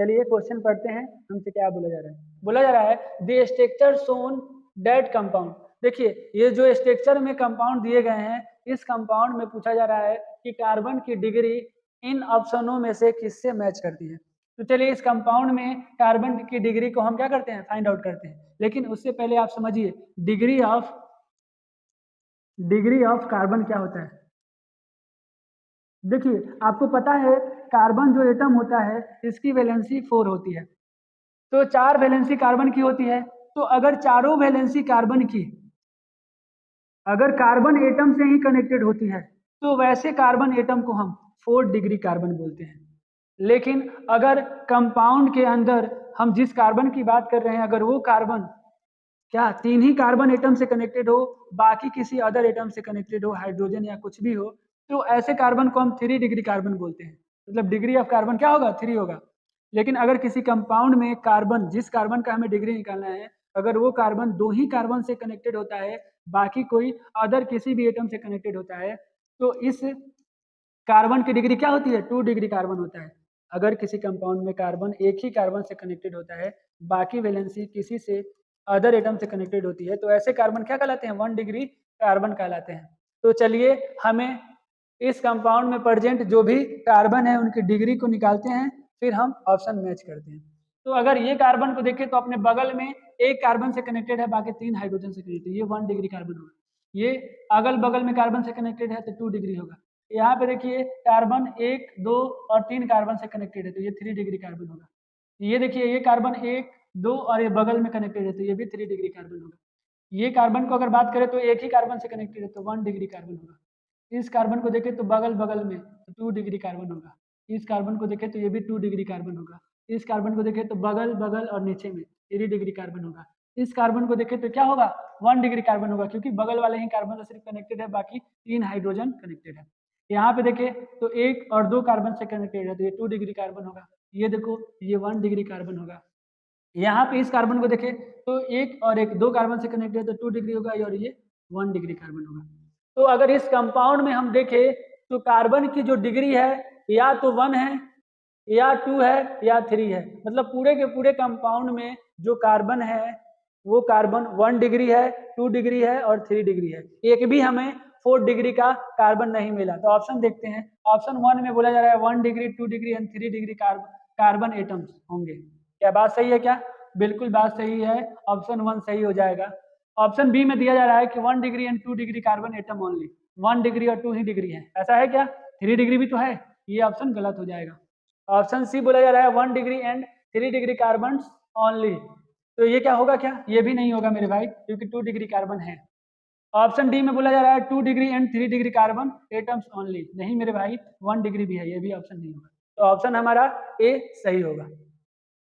चलिए क्वेश्चन पढ़ते हैं, हमसे क्या बोला जा रहा है। बोला जा रहा है the structure shown that compound. देखिए ये जो स्ट्रक्चर में कंपाउंड दिए गए हैं, इस कंपाउंड में पूछा जा रहा है कि कार्बन की डिग्री इन ऑप्शनों में से किससे मैच करती है। तो चलिए इस कंपाउंड में कार्बन की डिग्री को हम क्या करते हैं, फाइंड आउट करते हैं। लेकिन उससे पहले आप समझिए डिग्री ऑफ कार्बन क्या होता है। देखिए आपको पता है कार्बन जो एटम होता है इसकी वैलेंसी 4 होती है, तो 4 वैलेंसी कार्बन की होती है। तो अगर चारों वैलेंसी कार्बन की अगर कार्बन एटम से ही कनेक्टेड होती है तो वैसे कार्बन एटम को हम 4 डिग्री कार्बन बोलते हैं। लेकिन अगर कंपाउंड के अंदर हम जिस कार्बन की बात कर रहे हैं, अगर वो कार्बन क्या 3 ही कार्बन एटम से कनेक्टेड हो, बाकी किसी अदर एटम से कनेक्टेड हो, हाइड्रोजन या कुछ भी हो, तो ऐसे कार्बन को हम 3 डिग्री कार्बन बोलते हैं। मतलब डिग्री ऑफ कार्बन क्या होगा, 3 होगा। लेकिन अगर किसी कंपाउंड में कार्बन, जिस कार्बन का हमें डिग्री निकालना है, अगर वो कार्बन 2 ही कार्बन से कनेक्टेड होता है, बाकी कोई अदर किसी भी एटम से कनेक्टेड होता है, तो इस कार्बन की डिग्री क्या होती है, 2 डिग्री कार्बन होता है। अगर किसी कंपाउंड में कार्बन एक ही कार्बन से कनेक्टेड होता है, बाकी वैलेंसी किसी से अदर एटम से कनेक्टेड होती है, तो ऐसे कार्बन क्या कहलाते हैं, 1 डिग्री कार्बन कहलाते हैं। तो चलिए हमें इस कंपाउंड में प्रेजेंट जो भी कार्बन है उनकी डिग्री को निकालते हैं, फिर हम ऑप्शन मैच करते हैं। तो अगर ये कार्बन को देखें तो अपने बगल में एक कार्बन से कनेक्टेड है, बाकी 3 हाइड्रोजन से कनेक्टेड, ये 1 डिग्री कार्बन होगा। ये अगल बगल में कार्बन से कनेक्टेड है तो 2 डिग्री होगा। यहाँ पे देखिए कार्बन 1, 2 और 3 कार्बन से कनेक्टेड है तो ये 3 डिग्री कार्बन होगा। ये देखिए ये कार्बन 1, 2 और ये बगल में कनेक्टेड है तो ये भी 3 डिग्री कार्बन होगा। ये कार्बन को अगर बात करें तो एक ही कार्बन से कनेक्टेड है तो 1 डिग्री कार्बन होगा। इस कार्बन को देखें तो बगल बगल में तो 2 डिग्री कार्बन होगा। इस कार्बन को देखें तो ये भी 2 डिग्री कार्बन होगा। इस कार्बन को देखें तो बगल बगल और नीचे में 3 डिग्री कार्बन होगा। इस कार्बन को देखें तो क्या होगा, 1 डिग्री कार्बन होगा, क्योंकि बगल वाले ही कार्बन से सिर्फ कनेक्टेड है, बाकी 3 हाइड्रोजन कनेक्टेड है। यहाँ पे देखें तो 1 और 2 कार्बन से कनेक्टेड है तो ये 2 डिग्री कार्बन होगा। ये देखो ये 1 डिग्री कार्बन होगा। यहाँ पे इस कार्बन को देखें तो 1 और 1 2 कार्बन से कनेक्टेड है तो 2 डिग्री होगा, और ये 1 डिग्री कार्बन होगा। तो अगर इस कंपाउंड में हम देखें तो कार्बन की जो डिग्री है या तो 1 है या 2 है या 3 है। मतलब पूरे के पूरे कंपाउंड में जो कार्बन है वो कार्बन 1 डिग्री है, 2 डिग्री है और 3 डिग्री है। एक भी हमें 4 डिग्री का कार्बन नहीं मिला। तो ऑप्शन देखते हैं। ऑप्शन 1 में बोला जा रहा है 1 degree, 2 degree and 3 degree carbon atoms होंगे। क्या बात सही है क्या? बिल्कुल बात सही है, ऑप्शन 1 सही हो जाएगा। ऑप्शन बी में दिया जा रहा है कि 1 degree and 2 degree carbon atom only. 1 degree और 2 ही डिग्री है, ऐसा है क्या? 3 डिग्री भी तो है, ये ऑप्शन गलत हो जाएगा। ऑप्शन सी बोला जा रहा है 1 degree and 3 degree carbon only. तो ये क्या होगा, क्या ये भी नहीं होगा मेरे भाई, क्योंकि 2 डिग्री कार्बन है। ऑप्शन डी में बोला जा रहा है 2 degree and 3 degree carbon atoms only. नहीं मेरे भाई, 1 डिग्री भी है, ये भी ऑप्शन नहीं होगा। तो ऑप्शन हमारा ए सही होगा।